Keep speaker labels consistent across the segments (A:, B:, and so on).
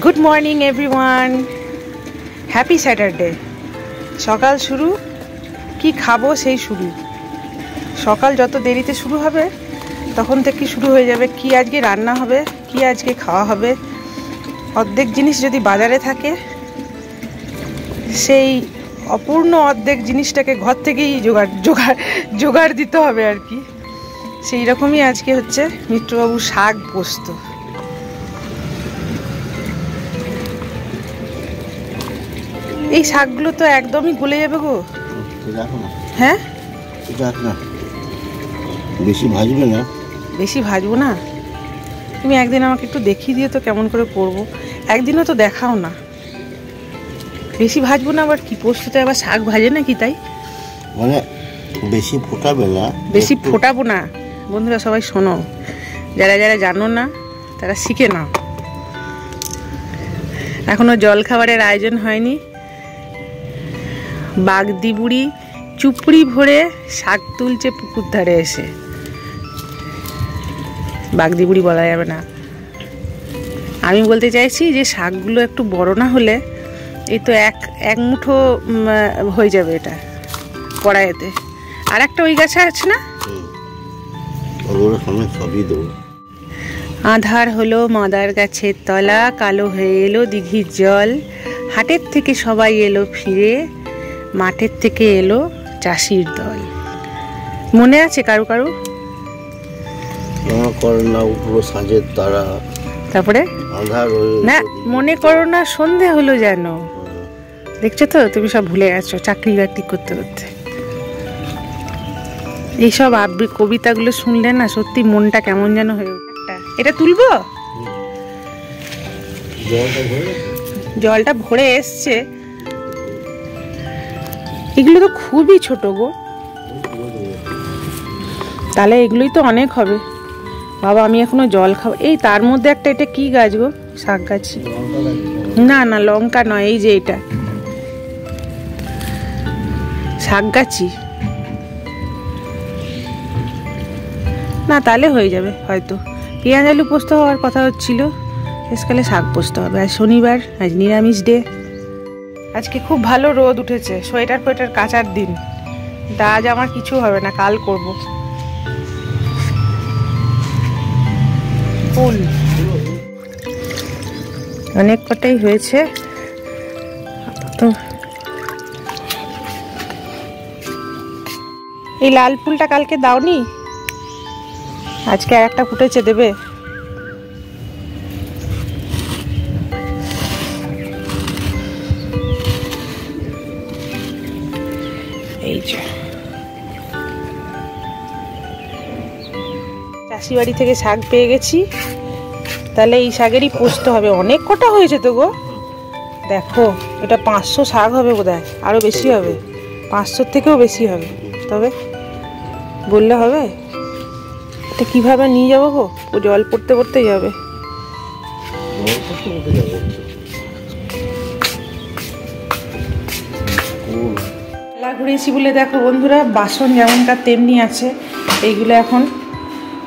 A: Good morning everyone, happy Saturday. সকাল শুরু, কি খাবো সেই শুরু। সকাল যত দেরিতে শুরু হবে তখন থেকে শুরু হয়ে যাবে কি আজকে রান্না হবে, কি আজকে খাওয়া হবে। অর্ধেক জিনিস যদি বাজারে থাকে সেই অপূর্ণ অর্ধেক জিনিসটাকে ঘর থেকেই জোগাড় দিতে হবে আর কি। সেই রকমই আজকে হচ্ছে মিত্রবাবু শাক পোস্ত। এই শাকগুলো তো একদমই গলে যাবে গো। হ্যাঁ,
B: বেশি ভাজবে না।
A: বেশি ভাজবো না। তুমি একদিন আমাকে একটু দেখিয়ে দিও তো কেমন করে করবো। একদিনও তো দেখাও না। বেশি ভাজবো না আবার কি, পোস্ততে আবার শাক ভাজে নাকি তাই?
B: মানে বেশি ফোটাবে না।
A: বেশি ফোটাবো না। বন্ধুরা সবাই শোনো, যারা যারা জানো না তারা শিখে নাও। এখনো জল খাবারের আয়োজন হয়নি। বাগদি বুড়ি চুপড়ি ভরে শাক তুলছে পুকুর ধারে এসে। বাগদি বুড়ি বলা যাবে না। আমি বলতে চাইছি যে শাকগুলো একটু বড় না হলে এই তো এক মুঠো হয়ে যাবে এটা কড়াইতে। আর একটা ওই গাছে আছে না, আধার হলো মাদার গাছের তলা, কালো হয়ে এলো দিঘির জল, হাটের থেকে সবাই এলো ফিরে, মাঠের থেকে এলো চাষির দল। মনে আছে কারু কারু?
B: সাঁঝের তারা,
A: তারপরে না মনে করো না সন্ধে হলো যেন। দেখছো তো, তুমি সব ভুলে গেছো চাকরি বাকরি করতে করতে। এইসব কবিতাগুলো শুনলে না সত্যি মনটা কেমন যেন হয়ে ওঠে। এটা তুলবো, জলটা ভরে এসছে। এগুলো তো খুবই ছোট গো, তাহলে এগুলোই তো অনেক হবে। বাবা আমি এখনো জল খাবো। এই তার মধ্যে একটা, এটা কি গাছ গো? শাক গাছ? না না লঙ্কা নয়, এই যে এটা শাক গাছি না, তাহলে হয়ে যাবে হয়তো। পেঁয়াজ আলু পোস্ত হওয়ার কথা হচ্ছিল, শেষকালে শাক পোস্ত হবে। আর শনিবার, আজ নিরামিষ ডে। আজকে খুব ভালো রোদ উঠেছে, সোয়েটার ফোয়েটার কাচার দিন। আজ আমার কিছু হবে না, কাল করব। ফুল অনেক কটাই হয়েছে তো। এই লাল ফুলটা কালকে দাওনি, আজকে আর একটা ফুটেছে, দেবে? এই যে চাষি বাড়ি থেকে শাক পেয়ে গেছি, তাহলে এই শাকেরই পোস্ত হবে। অনেক কটা হয়েছে তো গো, দেখো এটা 500 শাক হবে বোধহয়, আরো বেশি হবে, 500 থেকেও বেশি হবে। তবে বললে হবে? এটা কিভাবে নিয়ে যাবো গো? ও জল পড়তে পড়তে যাবে। খেলা ঘুরেছি বলে দেখো বন্ধুরা, বাসন যেমনকার তেমনি আছে। এইগুলো এখন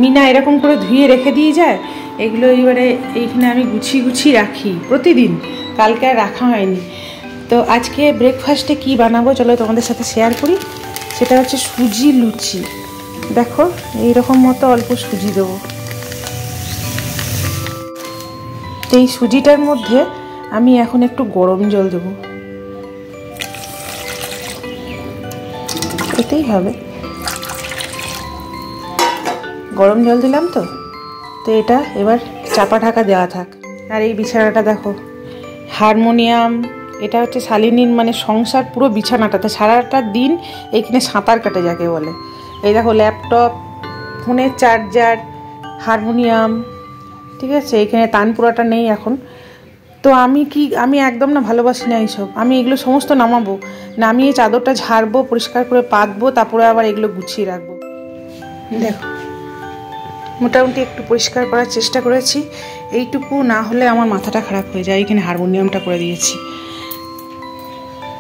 A: মিনা এরকম করে ধুয়ে রেখে দিয়ে যায়। এগুলো এবারে এইখানে আমি গুছিয়ে রাখি প্রতিদিন। কালকে আর রাখা হয়নি। তো আজকে ব্রেকফাস্টে কি বানাবো চলো তোমাদের সাথে শেয়ার করি। সেটা হচ্ছে সুজি লুচি। দেখো এইরকম মতো অল্প সুজি দেবো। এই সুজিটার মধ্যে আমি এখন একটু গরম জল দেবো, এতেই হবে। গরম জল দিলাম তো এটা এবার চাপা ঢাকা দেওয়া থাক। আর এই বিছানাটা দেখো, হারমোনিয়াম, এটা হচ্ছে শালিনীর মানে সংসার পুরো বিছানাটাতে সারাটা দিন এইখানে সাঁতার কাটে যাকে বলে। এই দেখো ল্যাপটপ, ফোনের চার্জার, হারমোনিয়াম, ঠিক আছে। এইখানে তানপুরাটা নেই এখন। তো আমি একদম না ভালোবাসি না এইসব। আমি এগুলো সমস্ত নামাবো, নামিয়ে চাদরটা ঝাড়বো, পরিষ্কার করে পাতবো, তারপরে আবার এগুলো গুছিয়ে রাখবো। দেখো মোটামুটি একটু পরিষ্কার করার চেষ্টা করেছি। এইটুকু না হলে আমার মাথাটা খারাপ হয়ে যায়। এখানে হারমোনিয়ামটা করে দিয়েছি,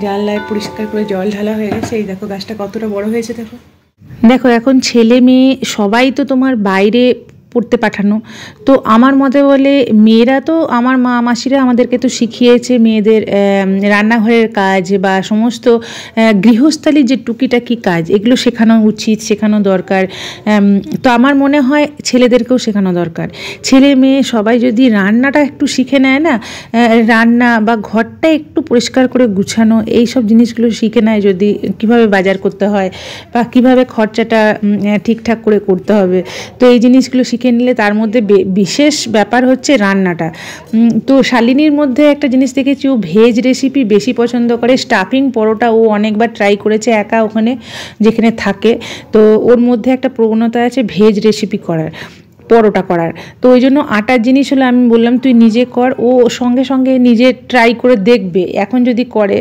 A: জানলায় পরিষ্কার করে জল ঢালা হয়ে গেছে। এই দেখো গাছটা কতটা বড় হয়েছে দেখো। দেখো এখন ছেলে মেয়ে সবাই তো তোমার বাইরে পড়তে পাঠানো। তো আমার মতে বলে মেয়েরা তো আমার মা মাসিরা আমাদেরকে তো শিখিয়েছে মেয়েদের রান্নাঘরের কাজ বা সমস্ত গৃহস্থালির যে টুকিটাকি কাজ এগুলো শেখানো উচিত, শেখানো দরকার। তো আমার মনে হয় ছেলেদেরকেও শেখানো দরকার। ছেলে মেয়ে সবাই যদি রান্নাটা একটু শিখে নেয় না, রান্না বা ঘরটা একটু পরিষ্কার করে গুছানো এই সব জিনিসগুলো শিখে নেয়, যদি কিভাবে বাজার করতে হয় বা কিভাবে খরচাটা ঠিকঠাক করে করতে হবে, তো এই জিনিসগুলো শিখে নিলে তার মধ্যে বিশেষ ব্যাপার হচ্ছে রান্নাটা। তো শালিনীর মধ্যে একটা জিনিস দেখেছি, ও ভেজ রেসিপি বেশি পছন্দ করে। স্টাফিং পরোটা ও অনেকবার ট্রাই করেছে একা ওখানে যেখানে থাকে। তো ওর মধ্যে একটা প্রবণতা আছে ভেজ রেসিপি করার, পরোটা করার। তো ওই জন্য আটার জিনিস হলে আমি বললাম তুই নিজে কর, ও সঙ্গে সঙ্গে নিজে ট্রাই করে দেখবে। এখন যদি করে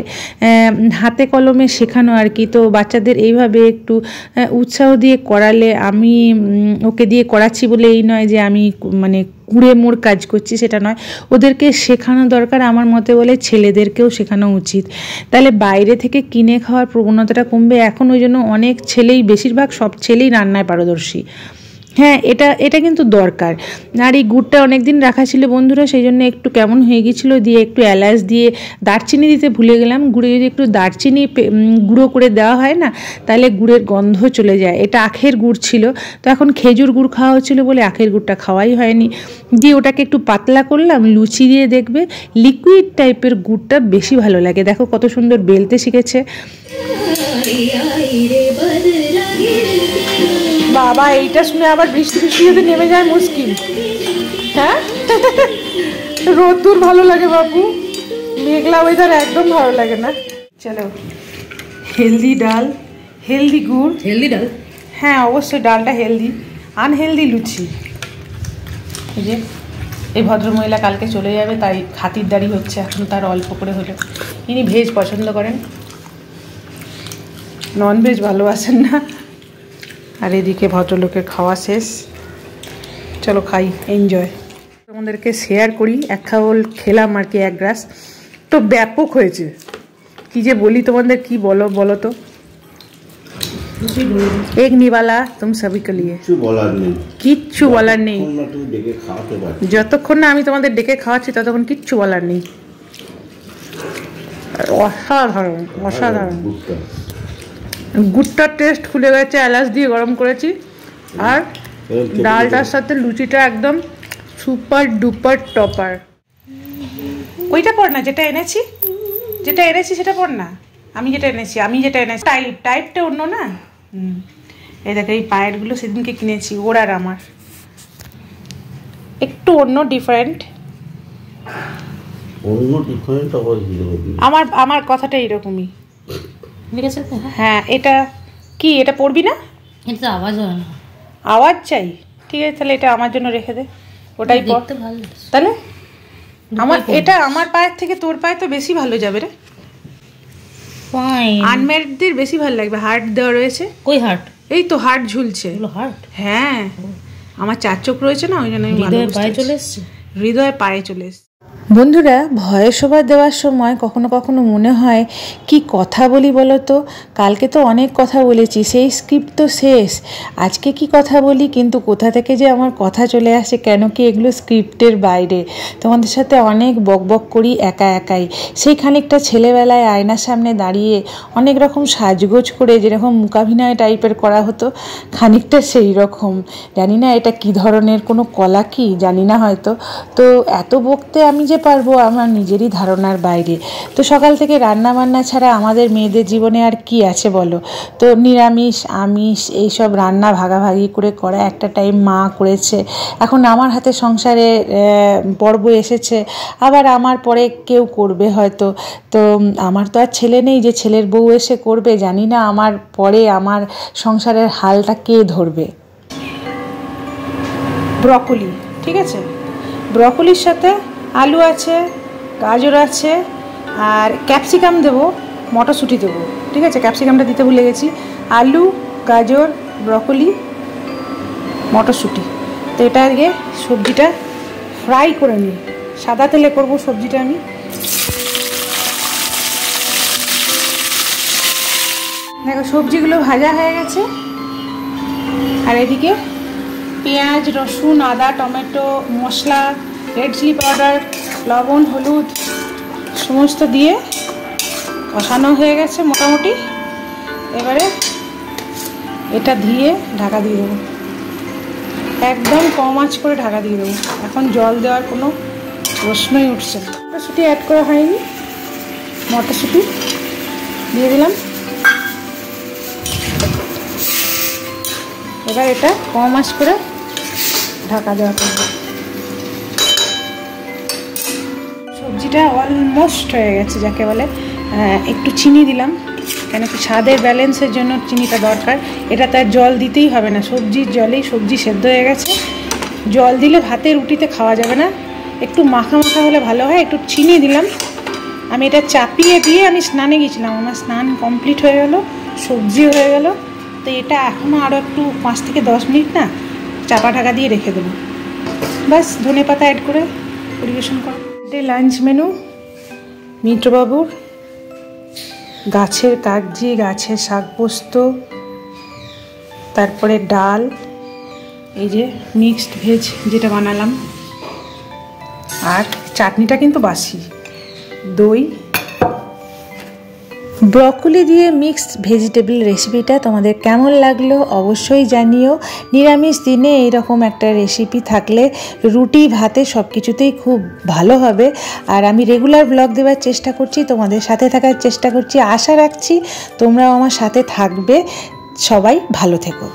A: হাতে কলমে শেখানো আর কি, তো বাচ্চাদের এইভাবে একটু উৎসাহ দিয়ে করালে, আমি ওকে দিয়ে করাচ্ছি বলে এই নয় যে আমি মানে কুড়ে মোড় কাজ করছি, সেটা নয়। ওদেরকে শেখানো দরকার, আমার মতে বলে ছেলেদেরকেও শেখানো উচিত। তাহলে বাইরে থেকে কিনে খাওয়ার প্রবণতাটা কমবে। এখন ওই জন্য অনেক ছেলেই, বেশিরভাগ সব ছেলেই রান্নায় পারদর্শী। হ্যাঁ, এটা কিন্তু দরকার। আর এই গুড়টা অনেক দিন রাখা ছিল বন্ধুরা, সেই জন্য একটু কেমন হয়ে গিয়েছিলো, দিয়ে একটু এলাচ দিয়ে দারচিনি দিতে ভুলে গেলাম। গুড়ে যদি একটু দারচিনি গুঁড়ো করে দেওয়া হয় না, তাহলে গুড়ের গন্ধ চলে যায়। এটা আখের গুড় ছিল, তো এখন খেজুর গুড় খাওয়া হচ্ছিলো বলে আখের গুড়টা খাওয়াই হয়নি। দিয়ে ওটাকে একটু পাতলা করলাম, লুচি দিয়ে দেখবে লিকুইড টাইপের গুড়টা বেশি ভালো লাগে। দেখো কত সুন্দর বেলতে শিখেছে। বাবা, এইটা শুনে আবার বৃষ্টি বৃষ্টি যদি নেমে যায় মুশকিল। হ্যাঁ, রোদ্দুর ভালো লাগে বাবু, মেঘলা ওয়েদার একদম ভালো লাগে না। চলো, হেলদি ডাল, হেলদি গুড়, হেলদি ডাল, হ্যাঁ অবশ্যই ডালটা হেলদি, আনহেলদি লুচি। এই যে এই ভদ্রমহিলা কালকে চলে যাবে, তাই খাতিরদারি হচ্ছে এখন তার অল্প করে হলো। ইনি ভেজ পছন্দ করেন, নন ভেজ ভালোবাসেন না। আর এদিকে ভদ্রলোকের খাওয়া শেষ, চলো খাই, এনজয়। তোমাদেরকে শেয়ার করি, এক খাওয়াল খেলাম আর কি, এক গ্লাস, তো ব্যাপক হয়েছে। কি যে বলি তোমাদের, কি বলো তো। এক নিবালা তুম সবই কে লিয়ে, কিচ্ছু বলার নেই। যতক্ষণ না আমি তোমাদের ডেকে খাওয়াচ্ছি ততক্ষণ কিচ্ছু বলার নেই। অসাধারণ অসাধারণ, গুড়টার টেস্ট খুলে গেছে, এলাচ দিয়ে গরম করেছি, আর ডালটার সাথে লুচিটা একদম সুপার ডুপার টপার। ওইটা পড় না, যেটা এনেছি সেটা পড় না। আমি যেটা এনেছি টাইপটা অন্য না। এই দেখো এই পায়েরগুলো সেদিনকে কিনেছি, ওর আর আমার একটু অন্য, ডিফারেন্ট। আমার কথাটা এরকমই। হ্যাঁ, এটা কি, এটা পড়বি না?
C: এটা তো আওয়াজ হয় না।
A: আওয়াজ চাই, ঠিক আছে তাহলে এটা আমার জন্য রেখে দে, ওটাই পড় তাহলে। এটা আমার পায়ের থেকে তোর পায়ে তো বেশি ভালো যাবে রে, আনম্যারিডদের বেশি ভালো লাগবে। হার্ট দেওয়া রয়েছে।
C: কই হার্ট?
A: এই তো হার্ট ঝুলছে।
C: হার্ট?
A: হ্যাঁ, আমার 4 চোখ রয়েছে না, ওই জন্য
C: হৃদয়ে পায়ে চলে এসছে।
A: হৃদয়ে পায়ে চলে এসছে। বন্ধুরা, ভয়েস ওভার দেওয়ার সময় কখনো কখনো মনে হয় কি কথা বলি বলো তো। কালকে তো অনেক কথা বলেছি, সেই স্ক্রিপ্ট তো শেষ, আজকে কি কথা বলি, কিন্তু কোথা থেকে যে আমার কথা চলে আসে, কেন কি এগুলো স্ক্রিপ্টের বাইরে। তোমাদের সাথে অনেক বকবক করি একা একাই। সেই খানিকটা ছেলেবেলায় আয়নার সামনে দাঁড়িয়ে অনেক রকম সাজগোজ করে যেরকম মূকাভিনয় টাইপের করা হতো, খানিকটা সেই রকম। জানি না এটা কি ধরনের কোনো কলা, কি জানি না হয়তো। তো এত বকতে আমি যে পারবো আমার নিজেরই ধারণার বাইরে। তো সকাল থেকে রান্না বান্না ছাড়া আমাদের মেয়েদের জীবনে আর কি আছে বলো। তো নিরামিষ আমিষ এইসব রান্না ভাগাভাগি করে করা, একটা টাইম মা করেছে, এখন আমার হাতে সংসারে পর্ব এসেছে, আবার আমার পরে কেউ করবে হয়তো। তো আমার তো আর ছেলে নেই যে ছেলের বউ এসে করবে, জানি না আমার পরে আমার সংসারের হালটা কে ধরবে। ব্রকলি, ঠিক আছে, ব্রকলির সাথে আলু আছে, গাজর আছে, আর ক্যাপসিকাম দেবো, মটরশুঁটি দেবো, ঠিক আছে, ক্যাপসিকামটা দিতে ভুলে গেছি। আলু, গাজর, ব্রকলি, মটরশুঁটি। তো এটা আগে সবজিটা ফ্রাই করে নিই, সাদা তেলে করবো সবজিটা আমি। দেখো সবজিগুলো ভাজা হয়ে গেছে, আর এদিকে পেঁয়াজ, রসুন, আদা, টমেটো, মশলা, রেড চিলি পাউডার, লবণ, হলুদ সমস্ত দিয়ে কষানো হয়ে গেছে মোটামুটি। এবারে এটা দিয়ে ঢাকা দিয়ে দেবো, একদম কম আঁচ করে ঢাকা দিয়ে দেবো। এখন জল দেওয়ার কোনো প্রশ্নই উঠছে না। মটরশুঁটি অ্যাড করা হয়নি, মটরশুঁটি দিয়ে দিলাম। এবার এটা কম আঁচ করে ঢাকা দেওয়া করবো। সবজিটা অলমোস্ট হয়ে গেছে যাকে বলে। একটু চিনি দিলাম, কেন কি স্বাদের ব্যালেন্সের জন্য চিনিটা দরকার। এটা তার জল দিতেই হবে না, সবজির জলেই সবজি সেদ্ধ হয়ে গেছে। জল দিলে ভাতে রুটিতে খাওয়া যাবে না, একটু মাখা মাখা হলে ভালো হয়। একটু চিনি দিলাম। আমি এটা চাপিয়ে দিয়ে আমি স্নানে গেছিলাম, আমার স্নান কমপ্লিট হয়ে গেল, সবজি হয়ে গেল। তো এটা এখনও আরও একটু 5 থেকে 10 মিনিট না চাপা ঢাকা দিয়ে রেখে দেবো। ব্যাস ধনে পাতা অ্যাড করে পরিবেশন করো। এটা লাঞ্চ মেনু মিত্রবাবুর। গাছের কাগজি, গাছের শাক পোস্ত, তারপরে ডাল, এই যে মিক্সড ভেজ যেটা বানালাম, আর চাটনিটা কিন্তু বাসি, দই। ব্রকলি দিয়ে মিক্সড ভেজিটেবল রেসিপিটা তোমাদের কেমন লাগলো অবশ্যই জানিও। নিরামিষ দিনে এইরকম একটা রেসিপি থাকলে রুটি ভাতে সব কিছুতেই খুব ভালো হবে। আর আমি রেগুলার ব্লগ দেওয়ার চেষ্টা করছি, তোমাদের সাথে থাকার চেষ্টা করছি। আশা রাখছি তোমরাও আমার সাথে থাকবে। সবাই ভালো থেকো।